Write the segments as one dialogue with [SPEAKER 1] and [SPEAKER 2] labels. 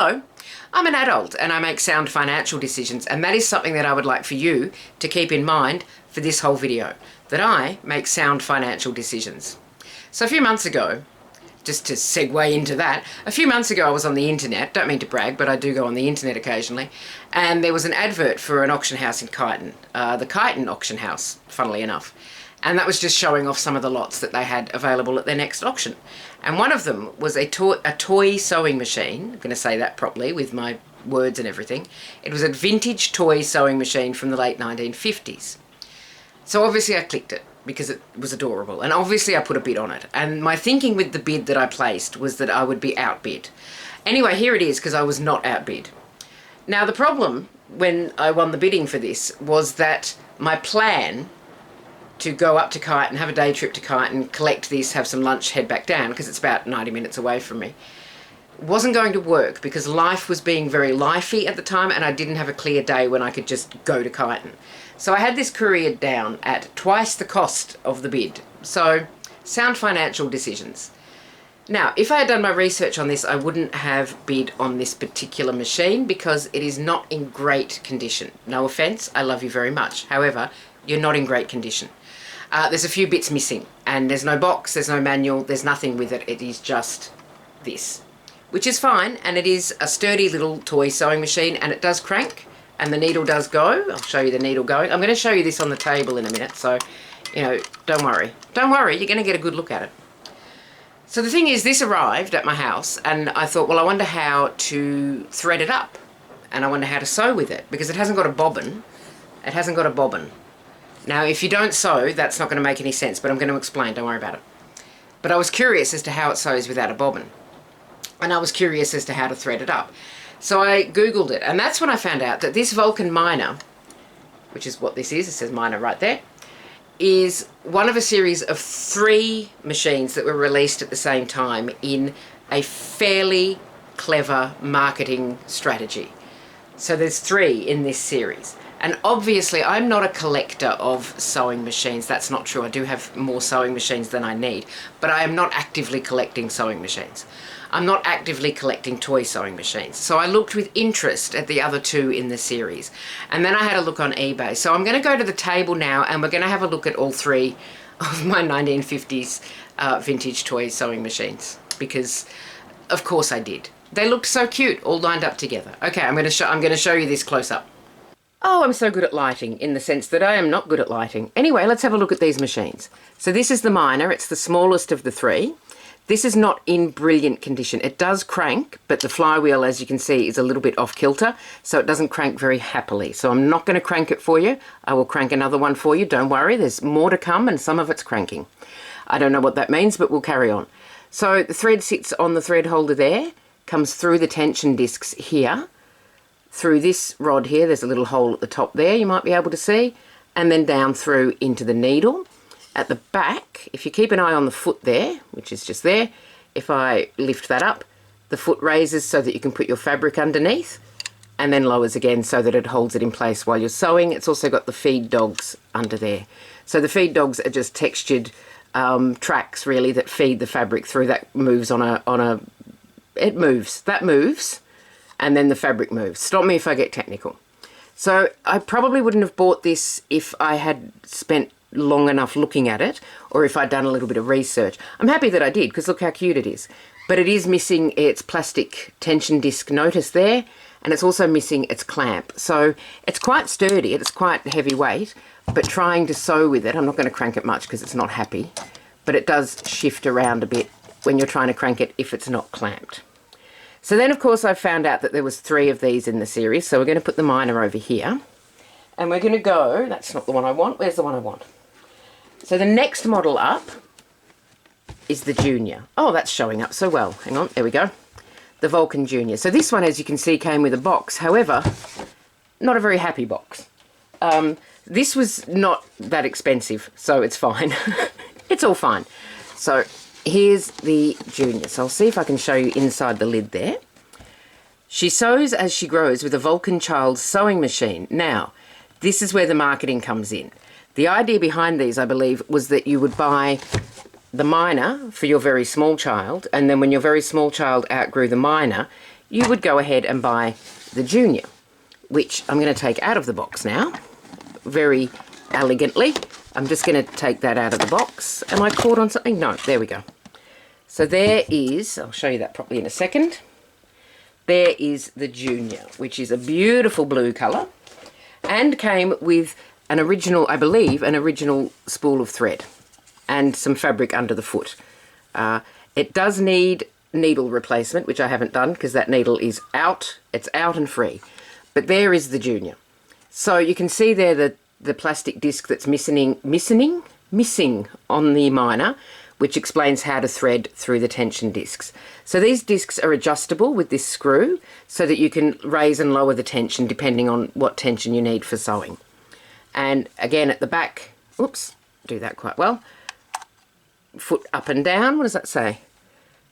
[SPEAKER 1] Hello, I'm an adult and I make sound financial decisions, and that is something that I would like for you to keep in mind for this whole video, that I make sound financial decisions. So a few months ago, just to segue into that, a few months ago I was on the internet, don't mean to brag, but I do go on the internet occasionally, and there was an advert for an auction house in Kyneton, the Kyneton auction house, funnily enough. And that was just showing off some of the lots that they had available at their next auction. And one of them was a toy sewing machine. I'm going to say that properly with my words and everything. It was a vintage toy sewing machine from the late 1950s. So obviously I clicked it because it was adorable. And obviously I put a bid on it. And my thinking with the bid that I placed was that I would be outbid. Anyway, here it is, because I was not outbid. Now the problem when I won the bidding for this was that my plan to go up to Kyneton, have a day trip to Kyneton, collect this, have some lunch, head back down, because it's about 90 minutes away from me, wasn't going to work because life was being very lifey at the time and I didn't have a clear day when I could just go to Kyneton. So I had this couriered down at twice the cost of the bid. So, sound financial decisions. Now, if I had done my research on this, I wouldn't have bid on this particular machine because it is not in great condition. No offence, I love you very much. However, you're not in great condition. There's a few bits missing, and there's no box, there's no manual, there's nothing with it. It is just this, which is fine, and it is a sturdy little toy sewing machine, and it does crank, and the needle does go. I'll show you the needle going. I'm going to show you this on the table in a minute, so, you know, don't worry. Don't worry, you're going to get a good look at it. So the thing is, this arrived at my house, and I thought, well, I wonder how to thread it up, and I wonder how to sew with it, because it hasn't got a bobbin. It hasn't got a bobbin. Now, if you don't sew, that's not going to make any sense, but I'm going to explain, don't worry about it. But I was curious as to how it sews without a bobbin. And I was curious as to how to thread it up. So I Googled it, and that's when I found out that this Vulcan miner, which is what this is, it says miner right there, is one of a series of 3 machines that were released at the same time in a fairly clever marketing strategy. So there's 3 in this series. And obviously, I'm not a collector of sewing machines. That's not true. I do have more sewing machines than I need. But I am not actively collecting sewing machines. I'm not actively collecting toy sewing machines. So I looked with interest at the other 2 in the series. And then I had a look on eBay. So I'm going to go to the table now and we're going to have a look at all 3 of my 1950s vintage toy sewing machines. Because, of course, I did. They looked so cute, all lined up together. Okay, I'm going to show you this close up. Oh, I'm so good at lighting, in the sense that I am not good at lighting. Anyway, let's have a look at these machines. So this is the miner. It's the smallest of the 3. This is not in brilliant condition. It does crank, but the flywheel, as you can see, is a little bit off kilter, so it doesn't crank very happily. So I'm not going to crank it for you. I will crank another one for you. Don't worry, there's more to come, and some of it's cranking. I don't know what that means, but we'll carry on. So the thread sits on the thread holder there, comes through the tension discs here, through this rod here, there's a little hole at the top there you might be able to see, and then down through into the needle. At the back, if you keep an eye on the foot there, which is just there, if I lift that up, the foot raises so that you can put your fabric underneath, and then lowers again so that it holds it in place while you're sewing. It's also got the feed dogs under there. So the feed dogs are just textured tracks really that feed the fabric through. That moves it moves, that moves, and then the fabric moves. Stop me if I get technical. So I probably wouldn't have bought this if I had spent long enough looking at it, or if I'd done a little bit of research. I'm happy that I did, because look how cute it is. But it is missing its plastic tension disc notice there, and it's also missing its clamp. So it's quite sturdy, it's quite heavyweight, but trying to sew with it, I'm not going to crank it much because it's not happy, but it does shift around a bit when you're trying to crank it if it's not clamped. So then, of course, I found out that there was 3 of these in the series. So we're going to put the miner over here. And we're going to go... That's not the one I want. Where's the one I want? So the next model up is the Junior. Oh, that's showing up so well. Hang on. There we go. The Vulcan Junior. So this one, as you can see, came with a box. However, not a very happy box. This was not that expensive, so it's fine. It's all fine. So... here's the Junior. So I'll see if I can show you inside the lid there. She sews as she grows with a Vulcan child sewing machine. Now, this is where the marketing comes in. The idea behind these, I believe, was that you would buy the miner for your very small child, and then when your very small child outgrew the miner, you would go ahead and buy the Junior, which I'm going to take out of the box now, very elegantly. I'm just going to take that out of the box. Am I caught on something? No, there we go. So there is, I'll show you that properly in a second. There is the Junior, which is a beautiful blue colour and came with an original, I believe, an original spool of thread and some fabric under the foot. It does need needle replacement, which I haven't done because that needle is out. It's out and free. But there is the Junior. So you can see there the plastic disc that's missing on the minor, which explains how to thread through the tension discs. So these discs are adjustable with this screw so that you can raise and lower the tension depending on what tension you need for sewing. And again at the back, oops, do that quite well. Foot up and down, what does that say?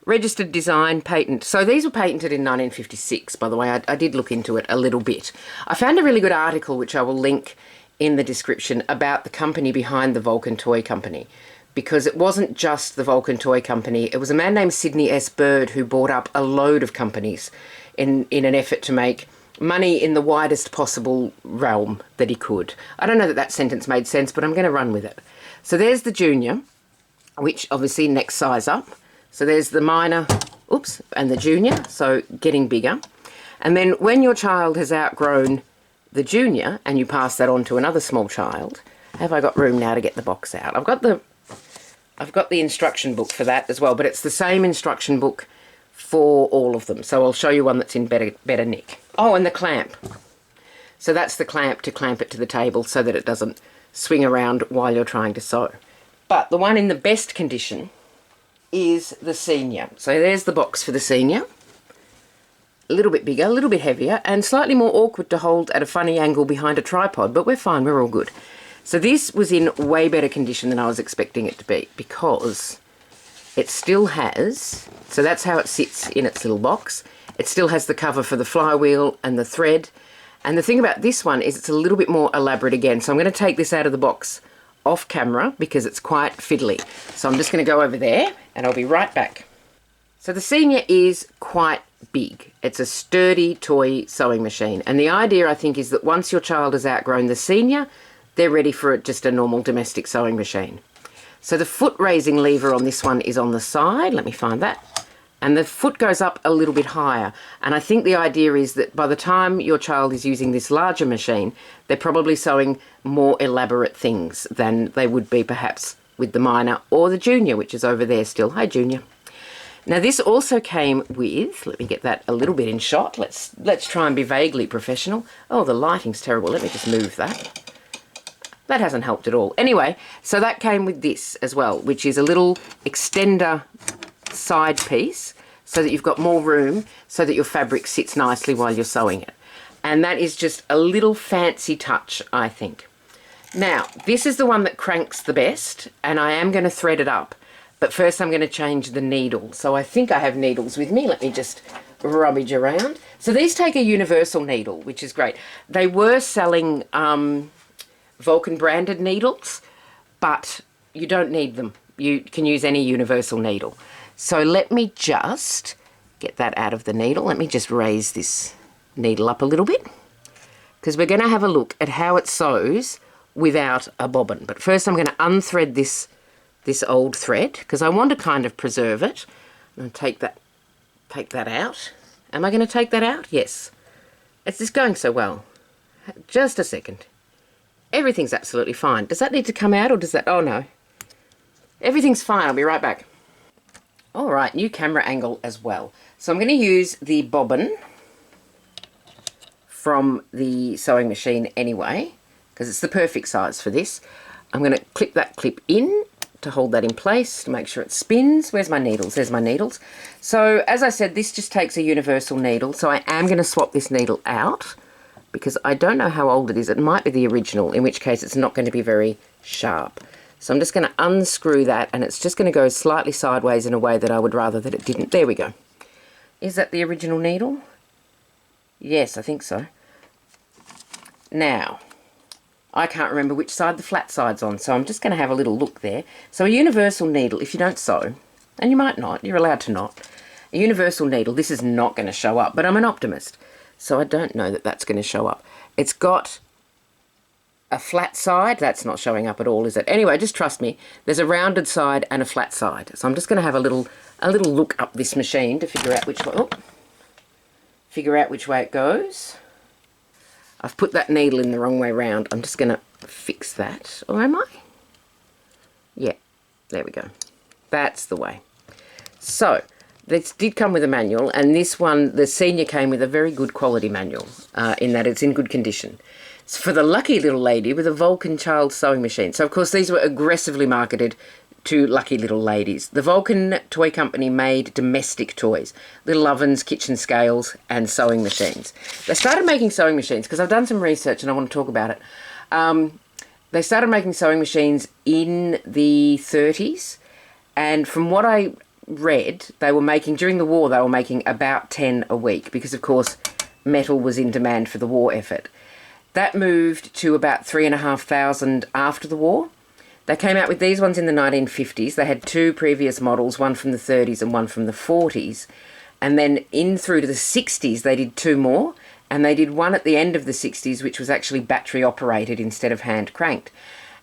[SPEAKER 1] Registered design, patent. So these were patented in 1956, by the way. I did look into it a little bit. I found a really good article, which I will link in the description, about the company behind the Vulcan Toy Company. Because it wasn't just the Vulcan Toy Company. It was a man named Sidney S. Bird who bought up a load of companies in an effort to make money in the widest possible realm that he could. I don't know that that sentence made sense, but I'm going to run with it. So there's the Junior, which obviously next size up. So there's the minor, oops, and the Junior, so getting bigger. And then when your child has outgrown the Junior and you pass that on to another small child, have I got room now to get the box out? I've got the instruction book for that as well, but it's the same instruction book for all of them. So I'll show you one that's in better nick. Oh, and the clamp. So that's the clamp to clamp it to the table so that it doesn't swing around while you're trying to sew. But the one in the best condition is the Senior. So there's the box for the Senior. A little bit bigger, a little bit heavier, and slightly more awkward to hold at a funny angle behind a tripod, but we're fine, we're all good. So this was in way better condition than I was expecting it to be, because it still has, so that's how it sits in its little box. It still has the cover for the flywheel and the thread. And the thing about this one is it's a little bit more elaborate again. So I'm going to take this out of the box off camera because it's quite fiddly. So I'm just going to go over there and I'll be right back. So the Senior is quite big. It's a sturdy toy sewing machine. And the idea, I think, is that once your child has outgrown the Senior, they're ready for just a normal domestic sewing machine. So the foot raising lever on this one is on the side. Let me find that. And the foot goes up a little bit higher. And I think the idea is that by the time your child is using this larger machine, they're probably sewing more elaborate things than they would be perhaps with the minor or the Junior, which is over there still. Hi, Junior. Now this also came with, let me get that a little bit in shot. Let's try and be vaguely professional. Oh, the lighting's terrible. Let me just move that. That hasn't helped at all. Anyway, so that came with this as well, which is a little extender side piece so that you've got more room so that your fabric sits nicely while you're sewing it. And that is just a little fancy touch, I think. Now, this is the one that cranks the best, and I am going to thread it up. But first I'm going to change the needle. So I think I have needles with me. Let me just rummage around. So these take a universal needle, which is great. They were selling Vulcan branded needles, but you don't need them. You can use any universal needle. So let me just get that out of the needle. Let me just raise this needle up a little bit, because we're going to have a look at how it sews without a bobbin. But first I'm going to unthread this old thread, because I want to kind of preserve it. I'm going to take that out. Am I going to take that out? Yes. It's just going so well. Just a second. Everything's absolutely fine. Does that need to come out, or does that... Oh, no. Everything's fine. I'll be right back. All right, new camera angle as well. So I'm going to use the bobbin from the sewing machine anyway, because it's the perfect size for this. I'm going to clip that clip in to hold that in place, to make sure it spins. Where's my needles? There's my needles. So as I said, this just takes a universal needle. So I am going to swap this needle out, because I don't know how old it is. It might be the original, in which case it's not going to be very sharp. So I'm just going to unscrew that, and it's just going to go slightly sideways in a way that I would rather that it didn't. There we go. Is that the original needle? Yes, I think so. Now, I can't remember which side the flat side's on, so I'm just going to have a little look there. So a universal needle, if you don't sew, and you might not, you're allowed to not, A universal needle, this is not going to show up, but I'm an optimist, so I don't know that that's going to show up. It's got a flat side. That's not showing up at all, is it? Anyway, just trust me. There's a rounded side and a flat side. So I'm just going to have a little look up this machine to figure out which way, it goes. I've put that needle in the wrong way round. I'm just going to fix that. Or am I? Yeah, there we go. That's the way. So this did come with a manual, and this one, the senior, came with a very good quality manual in that it's in good condition. It's for the lucky little lady with a Vulcan child sewing machine. So, of course, these were aggressively marketed to lucky little ladies. The Vulcan Toy Company made domestic toys, little ovens, kitchen scales, and sewing machines. They started making sewing machines, because I've done some research and I want to talk about it. They started making sewing machines in the 30s, and from what I read, they were making, during the war, they were making about 10 a week, because, of course, metal was in demand for the war effort. That moved to about 3,500 after the war. They came out with these ones in the 1950s. They had two previous models, one from the 30s and one from the 40s. And then in through to the 60s, they did two more. And they did one at the end of the 60s, which was actually battery operated instead of hand cranked.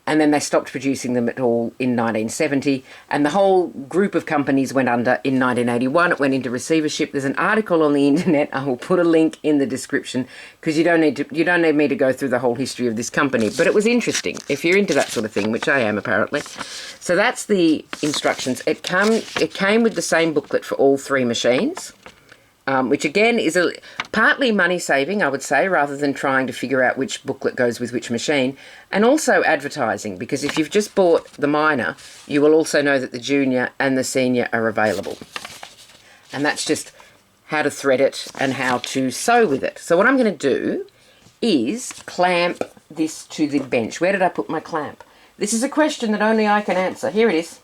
[SPEAKER 1] And then they stopped producing them at all in 1970. And the whole group of companies went under in 1981. It went into receivership. There's an article on the internet. I will put a link in the description, because you don't need me to go through the whole history of this company. But it was interesting if you're into that sort of thing, which I am apparently. So that's the instructions. It came with the same booklet for all three machines. Which again is partly money saving, I would say, rather than trying to figure out which booklet goes with which machine, and also advertising, because if you've just bought the minor, you will also know that the junior and the senior are available. And that's just how to thread it and how to sew with it. So what I'm going to do is clamp this to the bench. Where did I put my clamp? This is a question that only I can answer. Here it is.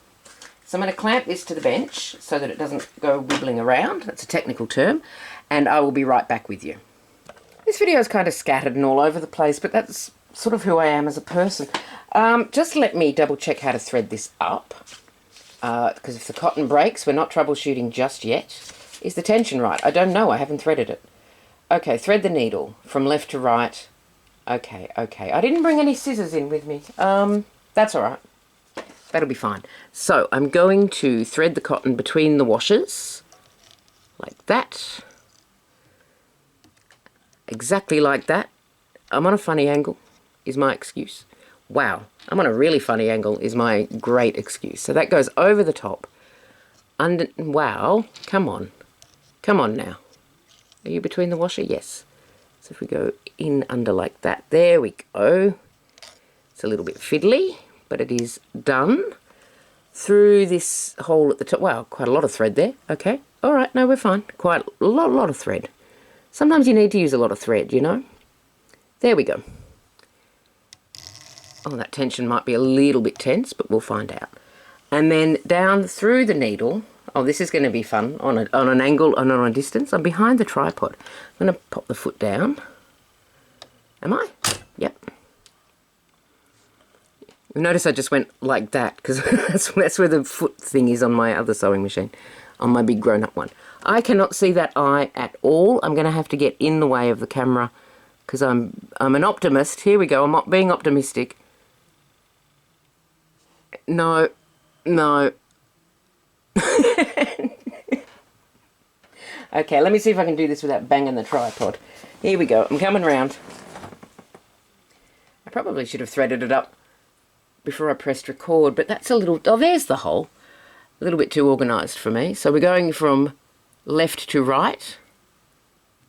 [SPEAKER 1] So I'm going to clamp this to the bench so that it doesn't go wibbling around. That's a technical term. And I will be right back with you. This video is kind of scattered and all over the place, but that's sort of who I am as a person. Just let me double check how to thread this up. Because if the cotton breaks, we're not troubleshooting just yet. Is the tension right? I don't know. I haven't threaded it. Okay, thread the needle from left to right. Okay. I didn't bring any scissors in with me. That's all right. That'll be fine. So I'm going to thread the cotton between the washers, like that. Exactly like that. I'm on a funny angle, is my excuse. Wow, I'm on a really funny angle, is my great excuse. So that goes over the top. Wow, come on now. Are you between the washer? Yes. So if we go in under like that, there we go. It's a little bit fiddly, but it is done. Through this hole at the top. Wow, quite a lot of thread there. Okay, all right, no, we're fine. Quite a lot of thread. Sometimes you need to use a lot of thread, you know. There we go. Oh, that tension might be a little bit tense, but we'll find out. And then down through the needle. Oh, this is going to be fun on an angle and on a distance. I'm behind the tripod. I'm going to pop the foot down. Am I? Yep. Notice I just went like that, because that's where the foot thing is on my other sewing machine, on my big grown-up one. I cannot see that eye at all. I'm going to have to get in the way of the camera, because I'm an optimist. Here we go. I'm being optimistic. No. Okay, let me see if I can do this without banging the tripod. Here we go. I'm coming round. I probably should have threaded it up before I pressed record, but that's a little... Oh, there's the hole. A little bit too organised for me. So we're going from left to right.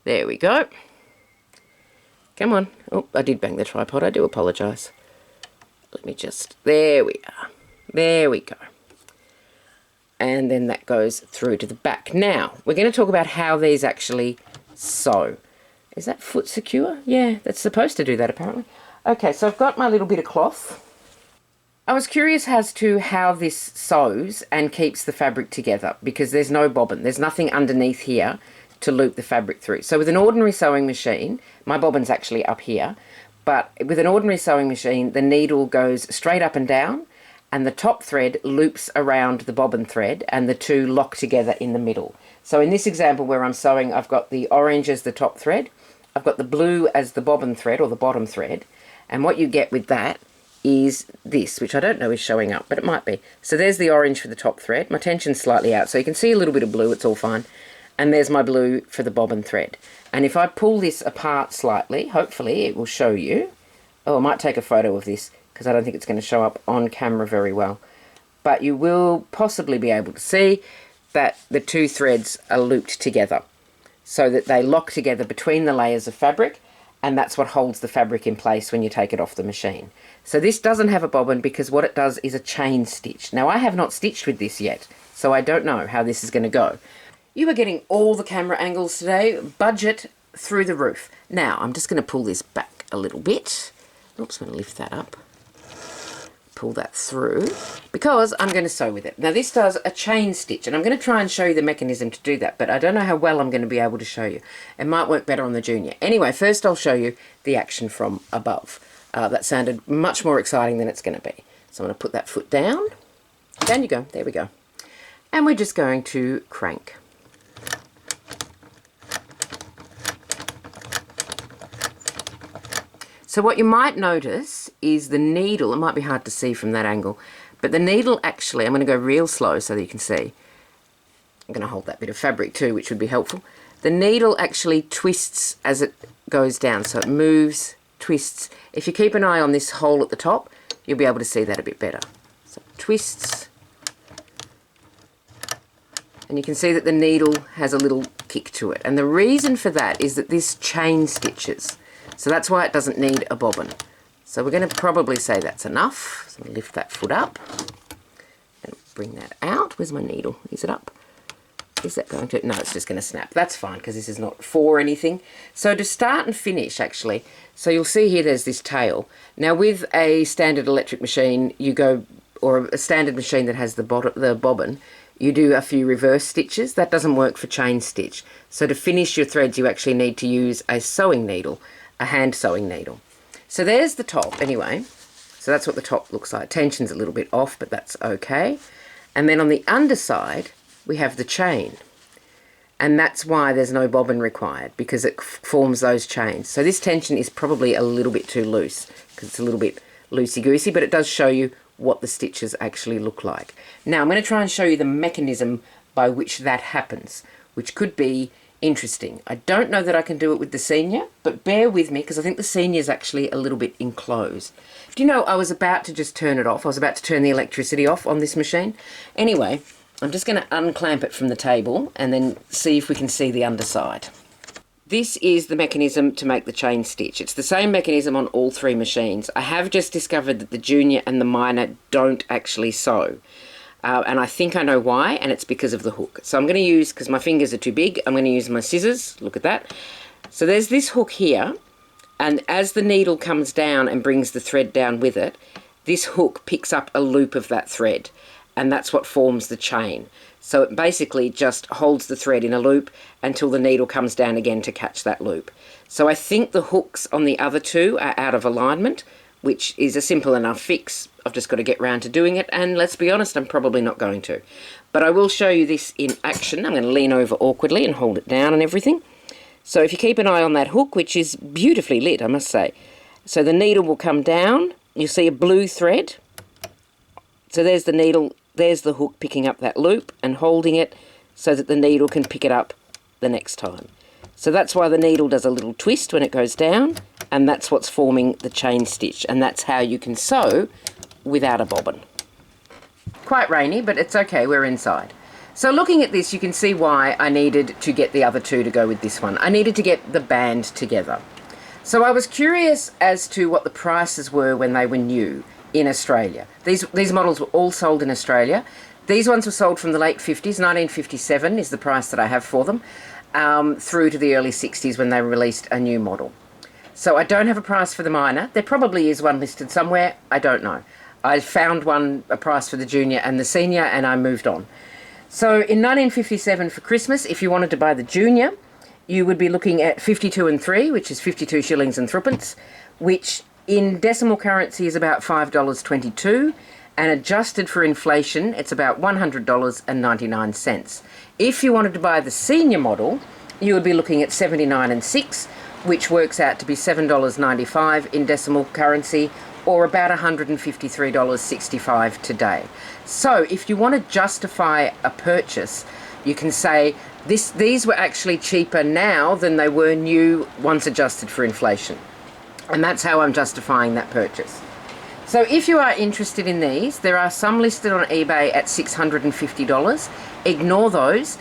[SPEAKER 1] There we go. Come on. Oh, I did bang the tripod. I do apologise. Let me just... There we are. There we go. And then that goes through to the back. Now, we're going to talk about how these actually sew. Is that foot secure? Yeah, that's supposed to do that apparently. Okay, so I've got my little bit of cloth. I was curious as to how this sews and keeps the fabric together, because there's no bobbin. There's nothing underneath here to loop the fabric through. So with an ordinary sewing machine, my bobbin's actually up here, but with an ordinary sewing machine, the needle goes straight up and down, and the top thread loops around the bobbin thread, and the two lock together in the middle. So in this example where I'm sewing, I've got the orange as the top thread, I've got the blue as the bobbin thread or the bottom thread, and what you get with that is this, which I don't know is showing up, but it might be. So there's the orange for the top thread. My tension's slightly out, so you can see a little bit of blue, it's all fine. And there's my blue for the bobbin thread. And if I pull this apart slightly, hopefully it will show you. Oh, I might take a photo of this because I don't think it's going to show up on camera very well. But you will possibly be able to see that the two threads are looped together so that they lock together between the layers of fabric, and that's what holds the fabric in place when you take it off the machine. So this doesn't have a bobbin because what it does is a chain stitch. Now I have not stitched with this yet, so I don't know how this is going to go. You are getting all the camera angles today, budget through the roof. Now I'm just going to pull this back a little bit. Oops, I'm going to lift that up. Pull that through because I'm going to sew with it. Now this does a chain stitch, and I'm going to try and show you the mechanism to do that, but I don't know how well I'm going to be able to show you. It might work better on the Junior. Anyway, first I'll show you the action from above. That sounded much more exciting than it's going to be. So I'm going to put that foot down. Down you go. There we go. And we're just going to crank. So what you might notice is the needle, it might be hard to see from that angle, but the needle actually, I'm going to go real slow so that you can see. I'm going to hold that bit of fabric too, which would be helpful. The needle actually twists as it goes down, so it moves, twists. If you keep an eye on this hole at the top, you'll be able to see that a bit better. So it twists, and you can see that the needle has a little kick to it. And the reason for that is that this chain stitches. So that's why it doesn't need a bobbin. So we're going to probably say that's enough. So I'm going to lift that foot up and bring that out. Where's my needle? Is it up? Is that going to? No, it's just going to snap. That's fine because this is not for anything. So to start and finish actually, so you'll see here there's this tail. Now with a standard electric machine, you go, or a standard machine that has the bobbin, you do a few reverse stitches. That doesn't work for chain stitch. So to finish your threads, you actually need to use a sewing needle, a hand sewing needle. So there's the top anyway. So that's what the top looks like. Tension's a little bit off, but that's okay. And then on the underside, we have the chain. And that's why there's no bobbin required, because it forms those chains. So this tension is probably a little bit too loose, because it's a little bit loosey-goosey, but it does show you what the stitches actually look like. Now I'm going to try and show you the mechanism by which that happens, which could be interesting. I don't know that I can do it with the Senior, but bear with me because I think the Senior is actually a little bit enclosed. Do you know, I was about to just turn it off. I was about to turn the electricity off on this machine. Anyway, I'm just going to unclamp it from the table and then see if we can see the underside. This is the mechanism to make the chain stitch. It's the same mechanism on all three machines. I have just discovered that the Junior and the Minor don't actually sew. And I think I know why, and it's because of the hook. So I'm going to use, because my fingers are too big, I'm going to use my scissors. Look at that. So there's this hook here, and as the needle comes down and brings the thread down with it, this hook picks up a loop of that thread, and that's what forms the chain. So it basically just holds the thread in a loop until the needle comes down again to catch that loop. So I think the hooks on the other two are out of alignment, which is a simple enough fix. I've just got to get round to doing it, and let's be honest, I'm probably not going to. But I will show you this in action. I'm going to lean over awkwardly and hold it down and everything. So if you keep an eye on that hook, which is beautifully lit, I must say. So the needle will come down, you'll see a blue thread. So there's the needle, there's the hook picking up that loop and holding it so that the needle can pick it up the next time. So that's why the needle does a little twist when it goes down, and that's what's forming the chain stitch, and that's how you can sew without a bobbin. Quite rainy, but it's okay, we're inside. So looking at this, you can see why I needed to get the other two to go with this one. I needed to get the band together. So I was curious as to what the prices were when they were new in Australia. These models were all sold in Australia. These ones were sold from the late 50s, 1957 is the price that I have for them, through to the early 60s when they released a new model. So I don't have a price for the Minor. There probably is one listed somewhere, I don't know. I found a price for the Junior and the Senior, and I moved on. So in 1957 for Christmas, if you wanted to buy the Junior, you would be looking at 52 and 3, which is 52 shillings and threepence, which in decimal currency is about $5.22, and adjusted for inflation, it's about $100.99. If you wanted to buy the senior model, you would be looking at $79 and 6, which works out to be $7.95 in decimal currency, or about $153.65 today. So if you want to justify a purchase, you can say these were actually cheaper now than they were new once adjusted for inflation. And that's how I'm justifying that purchase. So if you are interested in these, there are some listed on eBay at $650. Ignore those.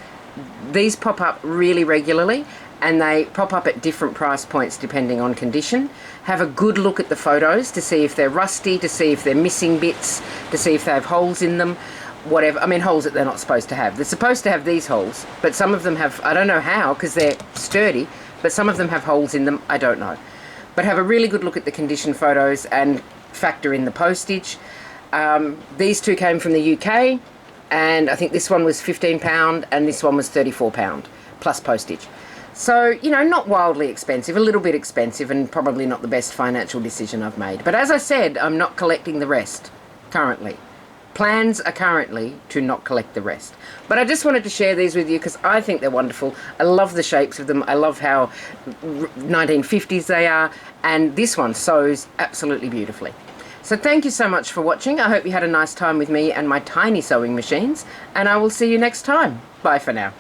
[SPEAKER 1] These pop up really regularly, and they pop up at different price points depending on condition. Have a good look at the photos to see if they're rusty, to see if they're missing bits, to see if they have holes in them, whatever. I mean, holes that they're not supposed to have. They're supposed to have these holes, but some of them have, I don't know how, because they're sturdy, but some of them have holes in them, I don't know. But have a really good look at the condition photos and factor in the postage. These two came from the UK, and I think this one was £15 and this one was £34 plus postage. So, you know, not wildly expensive, a little bit expensive, and probably not the best financial decision I've made. But as I said, I'm not collecting the rest currently. Plans are currently to not collect the rest. But I just wanted to share these with you because I think they're wonderful. I love the shapes of them. I love how 1950s they are. And this one sews absolutely beautifully. So thank you so much for watching. I hope you had a nice time with me and my tiny sewing machines. And I will see you next time. Bye for now.